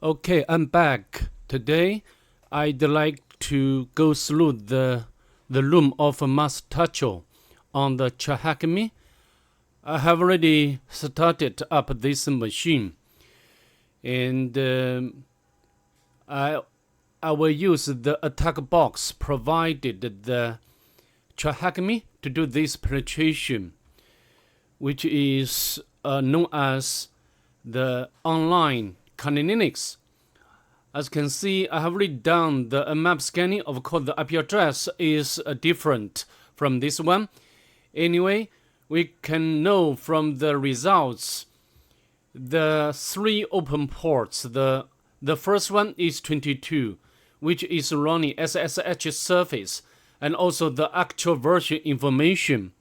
Okay, I'm back. Today, I'd like to go through the room of Mustacchio on the Tryhackme. I have already started up this machine, and I I will use the attack box provided the Tryhackme to do this penetration, which is known as the online kinetics. As you can see, I have already done the map scanning. Of course, the IP address is different from this one. Anyway, we can know from the results the three open ports. The first one is 22, which is running SSH service, and also the actual version information.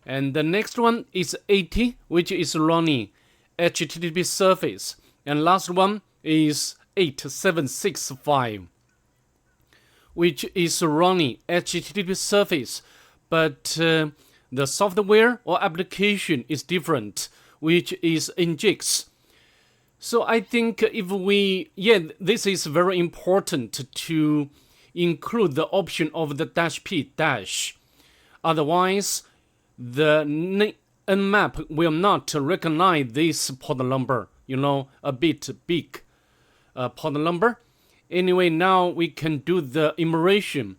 And the next one is 80, which is running HTTP service. And last one is 8765, which is running HTTP service, but the software or application is different, which is Nginx. So I think this is very important to include the option of the -p dash. Otherwise, the Nmap will not recognize this port number, a bit big port number. Anyway, now we can do the enumeration.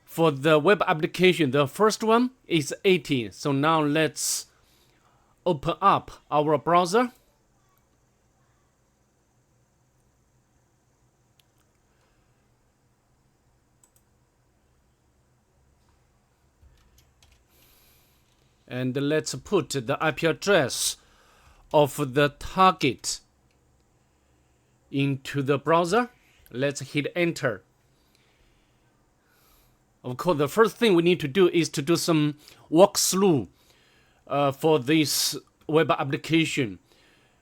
For the web application, the first one is 80. So now let's open up our browser. And let's put the IP address of the target into the browser. Let's hit enter. Of course, the first thing we need to do is to do some walkthrough for this web application.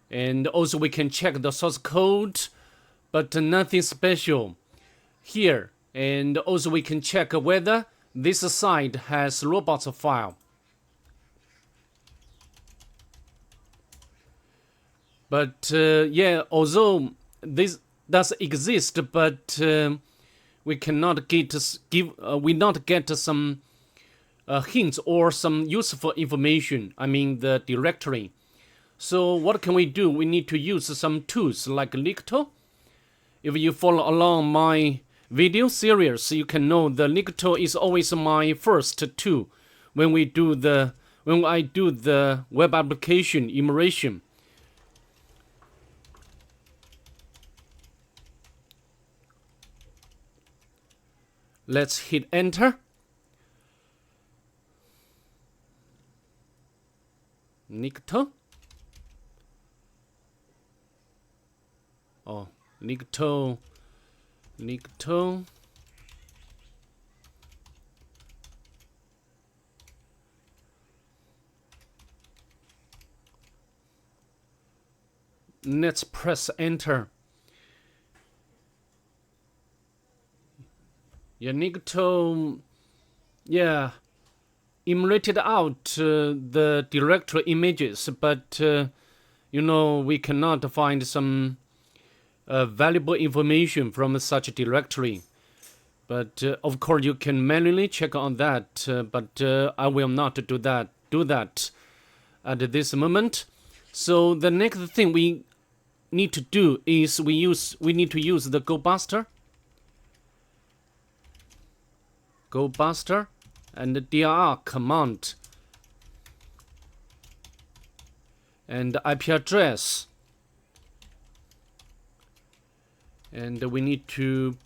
And also we can check the source code, but nothing special here. And also we can check whether this site has robots file. But although this does exist, but we cannot get some hints or some useful information. I mean the directory. So what can we do? We need to use some tools like Licto. If you follow along my video series, you can know the Licto is always my first tool when I do the web application enumeration. Let's hit enter. Licto. Oh, Licto. Let's press enter. Licto, emulated out the directory images, but we cannot find some valuable information from such a directory. But of course, you can manually check on that, but I will not do that at this moment. So the next thing we need to do is we need to use the GoBuster and the dir command and the IP address, and we need to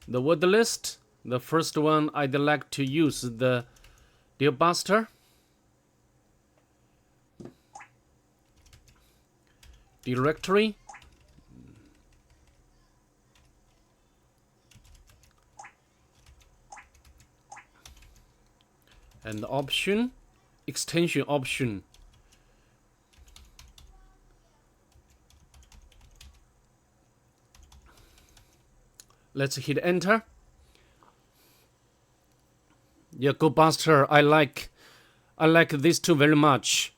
the word list. The first one, I'd like to use the GoBuster directory. And option, extension option. Let's hit enter. Yeah, GoBuster, I like this tool very much.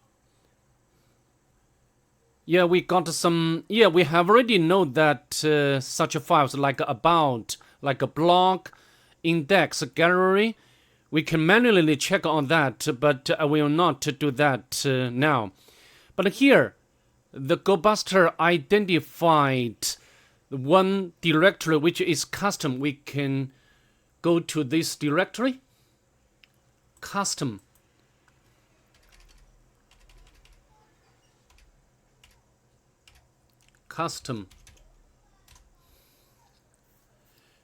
Yeah, we got some. Yeah, we have already know that such files like about, like a blog, index, gallery. We can manually check on that, but I will not do that now. But here, the GoBuster identified one directory which is custom. We can go to this directory, custom. Custom.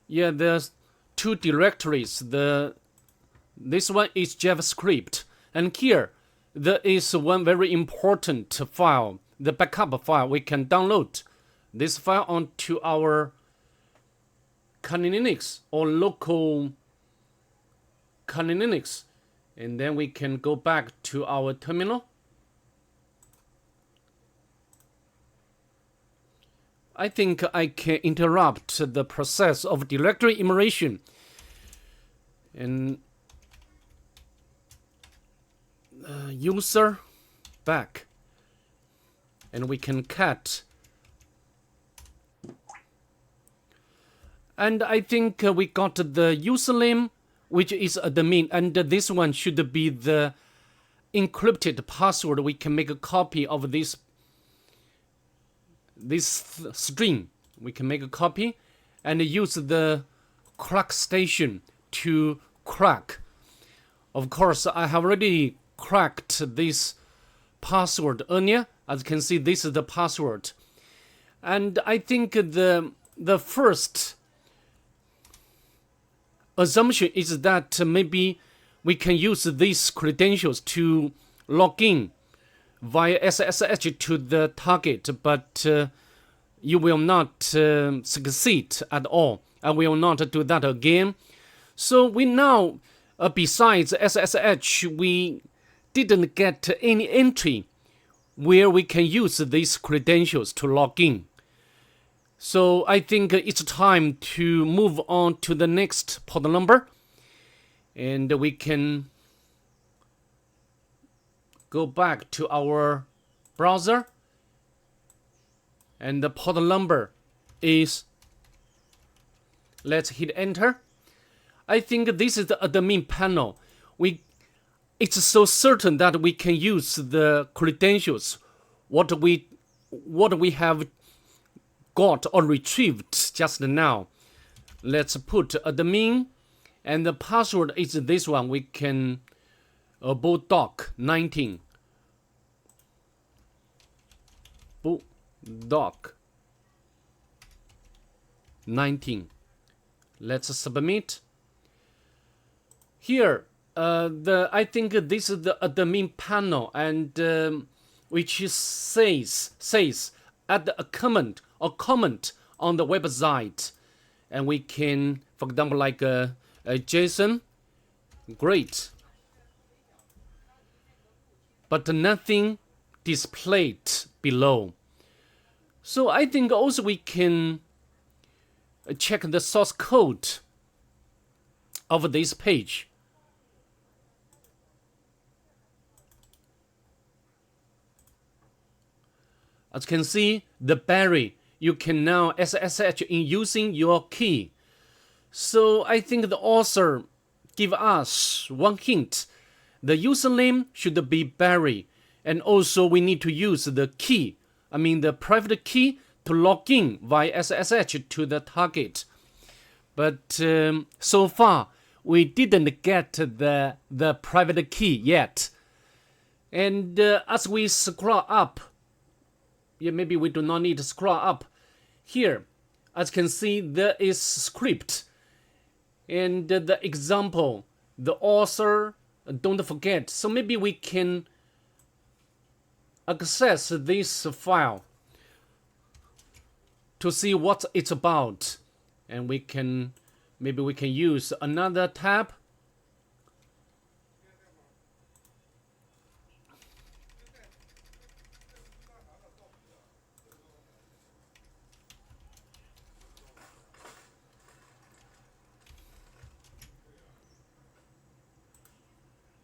Yeah, there's two directories. This one is JavaScript, and here there is one very important file, the backup file. We can download this file onto our Kali Linux or local Kali Linux, and then we can go back to our terminal. I think I can interrupt the process of directory enumeration and user back, and we can cat. And I think we got the username, which is admin, and this one should be the encrypted password. We can make a copy of this string. We can make a copy and use the crack station to crack. Of course, I have already cracked this password earlier. As you can see, this is the password. And I think the first assumption is that maybe we can use these credentials to log in via SSH to the target, but you will not succeed at all. I will not do that again. So we now, besides SSH, we didn't get any entry where we can use these credentials to log in. So I think it's time to move on to the next port number, and we can go back to our browser, and the port number is, let's hit enter. I think this is the admin panel. It's so certain that we can use the credentials, what we have got or retrieved just now. Let's put admin, and the password is this one. We can bulldog 19. Bulldog 19. Let's submit. Here, I think this is the admin panel, and which says add a comment on the website, and we can, for example, like a JSON. Great. But nothing displayed below. So I think also we can check the source code of this page. As you can see, the Barry, you can now SSH in using your key. So I think the author give us one hint. The username should be Barry, and also we need to use the key, the private key, to log in via SSH to the target. But so far, we didn't get the private key yet. And as we scroll up, maybe we do not need to scroll up. Here, as you can see, there is script. And the example, the author, don't forget. So maybe we can access this file to see what it's about. And maybe we can use another tab.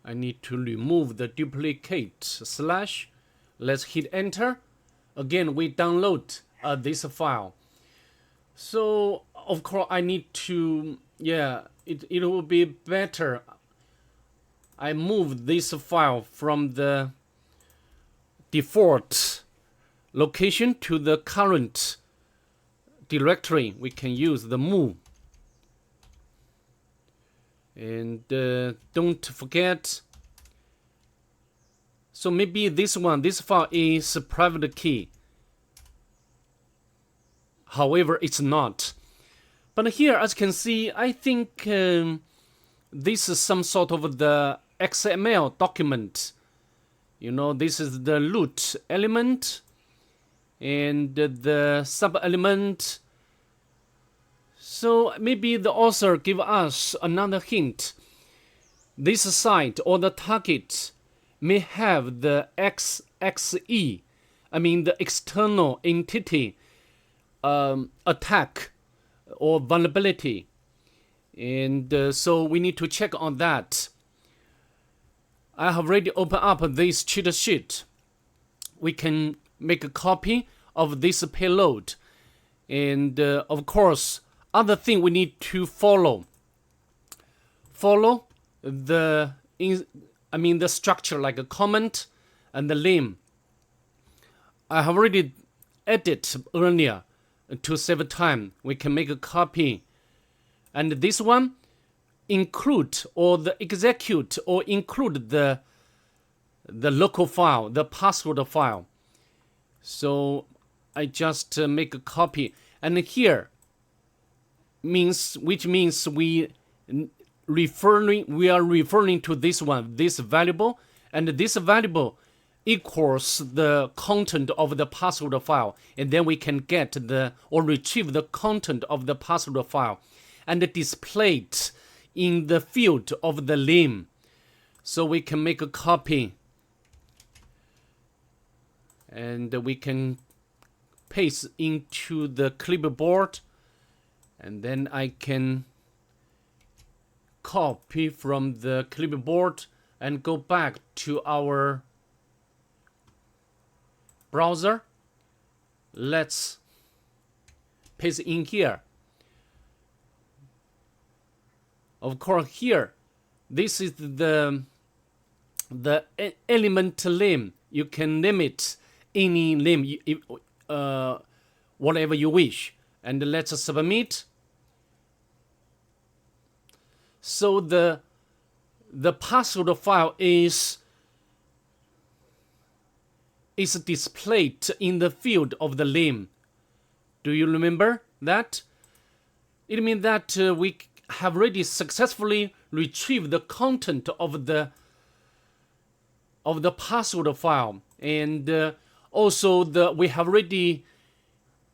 I need to remove the duplicate slash. Let's hit enter. again we download this file. So of course I need to, it will be better I move this file from the default location to the current directory. We can use the move. And don't forget, so maybe this file is a private key. However, it's not. But here, as you can see, I think this is some sort of the XML document. You know, this is the root element and the sub element. So maybe the author give us another hint. This site or the target may have the XXE, I mean the external entity attack or vulnerability. And so we need to check on that. I have already opened up this cheat sheet. We can make a copy of this payload. And of course, other thing we need to follow the the structure, like a comment and the limb. I have already edited earlier to save time. We can make a copy, and this one include or the execute or include the local file, the password file. So I just make a copy, and here which means we are referring to this one, this variable, and this variable equals the content of the password file, and then we can get or retrieve the content of the password file and display it in the field of the limb. So we can make a copy and we can paste into the clipboard, and then I can copy from the clipboard and go back to our browser. Let's paste in here. Of course, here, this is the element limb. You can limit any limb, whatever you wish. And let's submit. So the password file is displayed in the field of the limb. Do you remember that? It means that we have already successfully retrieved the content of the password file, and also we have already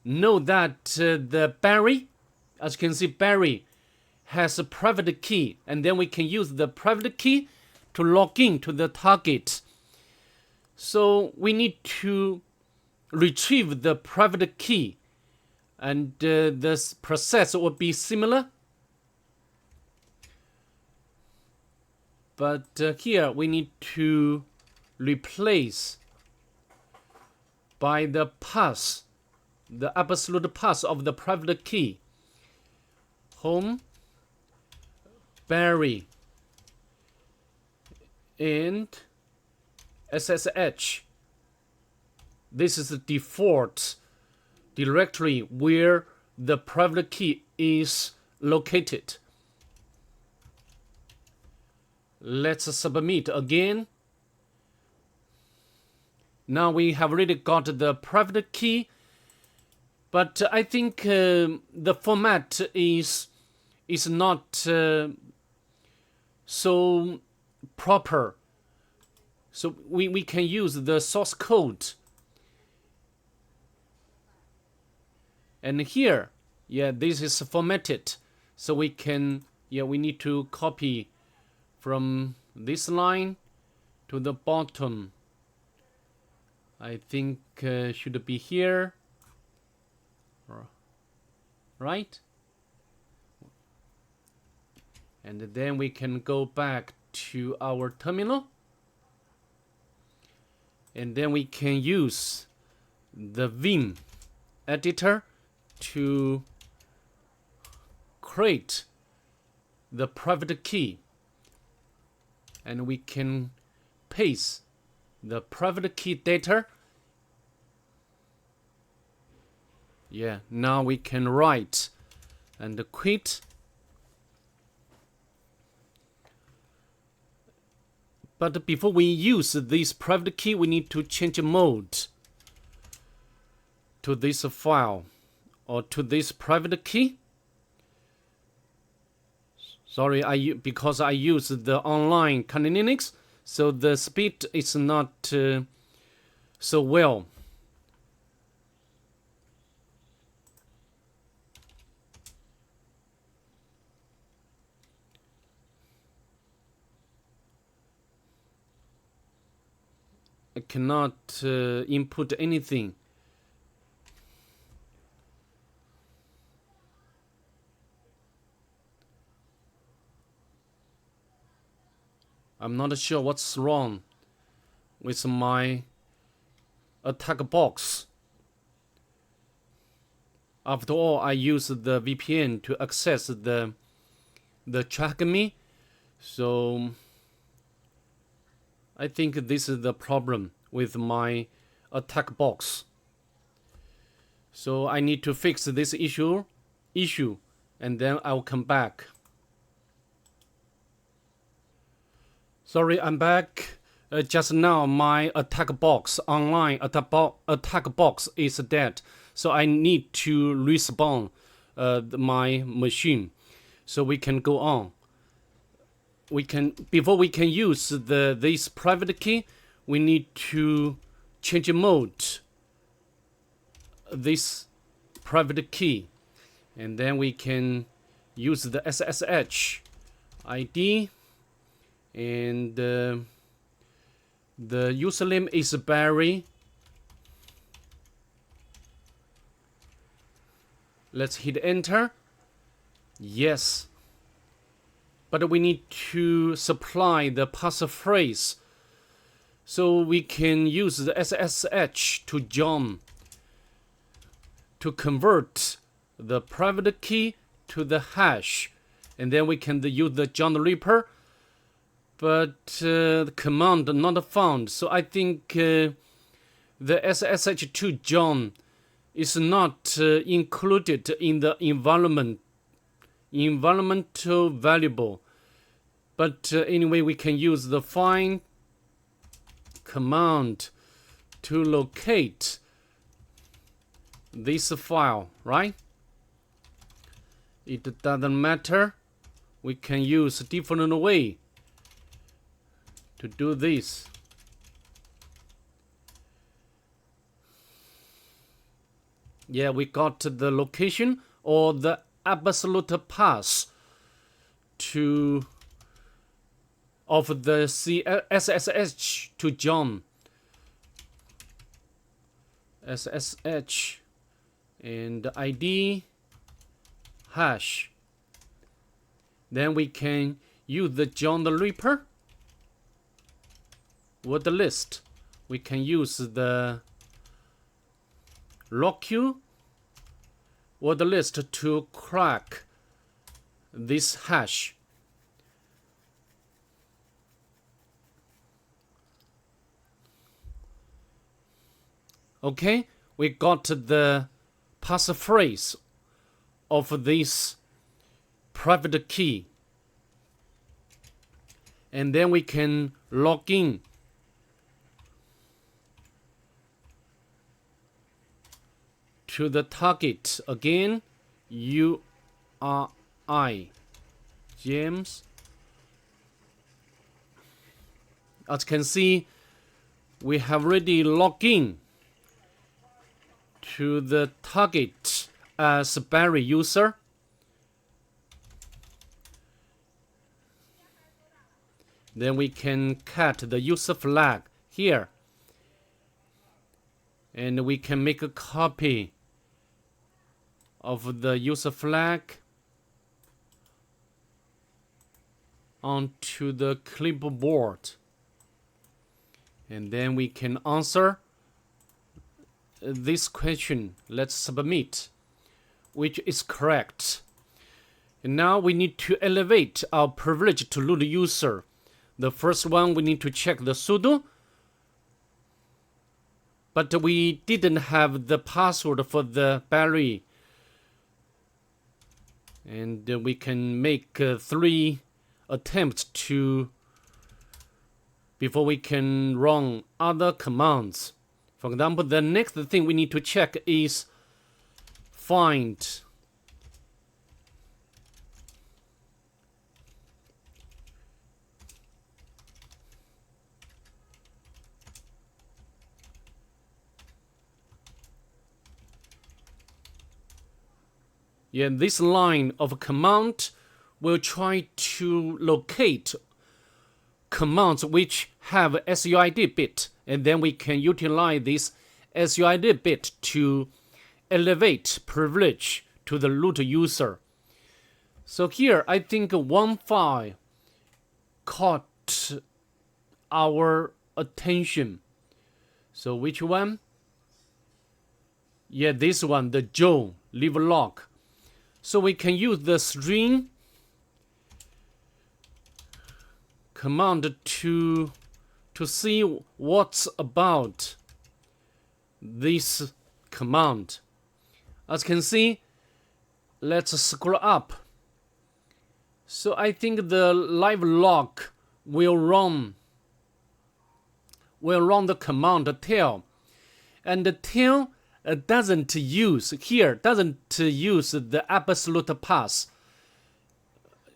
know that the Barry, as you can see, Barry has a private key, and then we can use the private key to log in to the target. So we need to retrieve the private key, and this process will be similar. But here we need to replace by the pass, the absolute pass of the private key. Home, Barry, and SSH. This is the default directory where the private key is located. Let's submit again. Now we have already got the private key, but I think the format is not so proper. So we can use the source code. And here, this is formatted. So we can, we need to copy from this line to the bottom. I think should be here, right? And then we can go back to our terminal, and then we can use the Vim editor to create the private key, and we can paste the private key data. Yeah, now we can write and quit. But before we use this private key, we need to change mode to this file or to this private key. Sorry, because I use the online Kali Linux, so the speed is not so well. I cannot input anything. I'm not sure what's wrong with my attack box. After all, I use the VPN to access the Tryhackme, so I think this is the problem with my attack box. So I need to fix this issue, and then I'll come back. Sorry, I'm back. Just now, my attack box, online attack box is dead. So I need to respawn my machine, so we can go on. Before we can use this private key, we need to change mode. This private key, and then we can use the SSH ID, and the username is Barry. Let's hit enter. Yes. But we need to supply the passphrase, so we can use the SSH to join, to convert the private key to the hash, and then we can use the John the Ripper, but the command not found. So I think the SSH to John is not included in the environmental variable. But anyway, we can use the find command to locate this file, right? It doesn't matter. We can use a different way to do this. Yeah, we got the location or the absolute path of the SSH to John. SSH and ID hash. Then we can use the John the Ripper word list. We can use the locq word list to crack this hash. Okay, we got the passphrase of this private key, and then we can log in to the target again. URI James. As you can see, we have already logged in to the target as Barry user. Then we can cut the user flag here, and we can make a copy of the user flag onto the clipboard, and then we can answer this question. Let's submit, which is correct. And now we need to elevate our privilege to root user. The first one, we need to check the sudo, but we didn't have the password for the Barry. And we can make 3 attempts before we can run other commands. For example, the next thing we need to check is find. Yeah, this line of command will try to locate commands which have SUID bit, and then we can utilize this SUID bit to elevate privilege to the root user. So here, I think one file caught our attention. So which one? Yeah, this one, the Joe leave log. So we can use the string command to see what's about this command. As you can see, let's scroll up. So I think the live log will run the command tail, and the tail doesn't use the absolute path,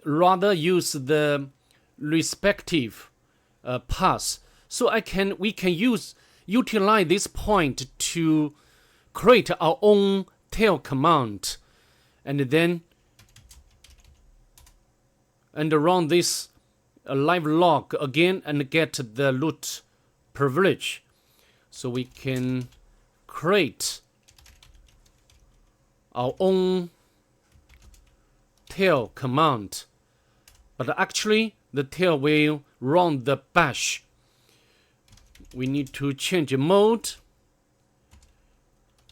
rather use the respective path. So we can utilize this point to create our own tail command, and then run this live log again and get the root privilege. So we can create our own tail command, but actually the tail will run the bash. We need to change mode,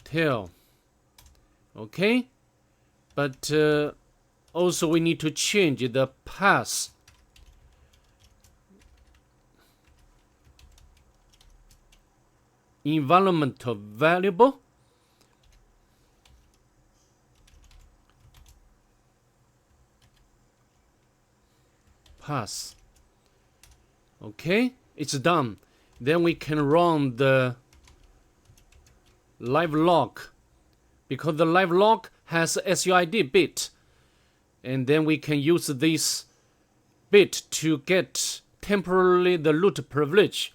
tail, okay, but also we need to change the path. Environmental variable, pass. Okay, it's done. Then we can run the live log, because the live log has SUID bit, and then we can use this bit to get temporarily the root privilege.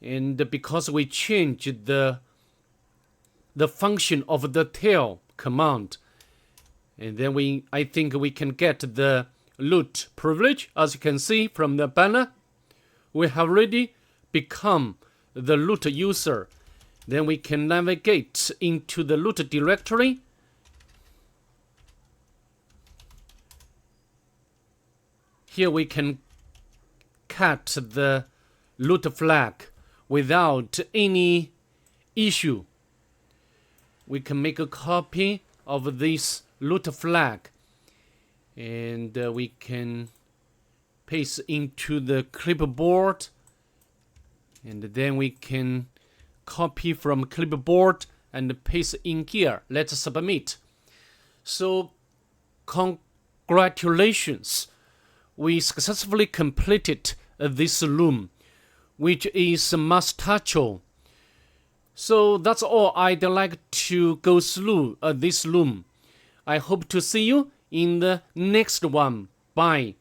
And because we changed the function of the tail command, and then I think we can get the root privilege. As you can see from the banner, we have already become the root user. Then we can navigate into the root directory. Here we can cut the root flag without any issue. We can make a copy of this root flag, and we can paste into the clipboard, and then we can copy from clipboard and paste in here. Let's submit. So congratulations, we successfully completed this room, which is Mustacchio. So that's all I'd like to go through this room. I hope to see you in the next one. Bye.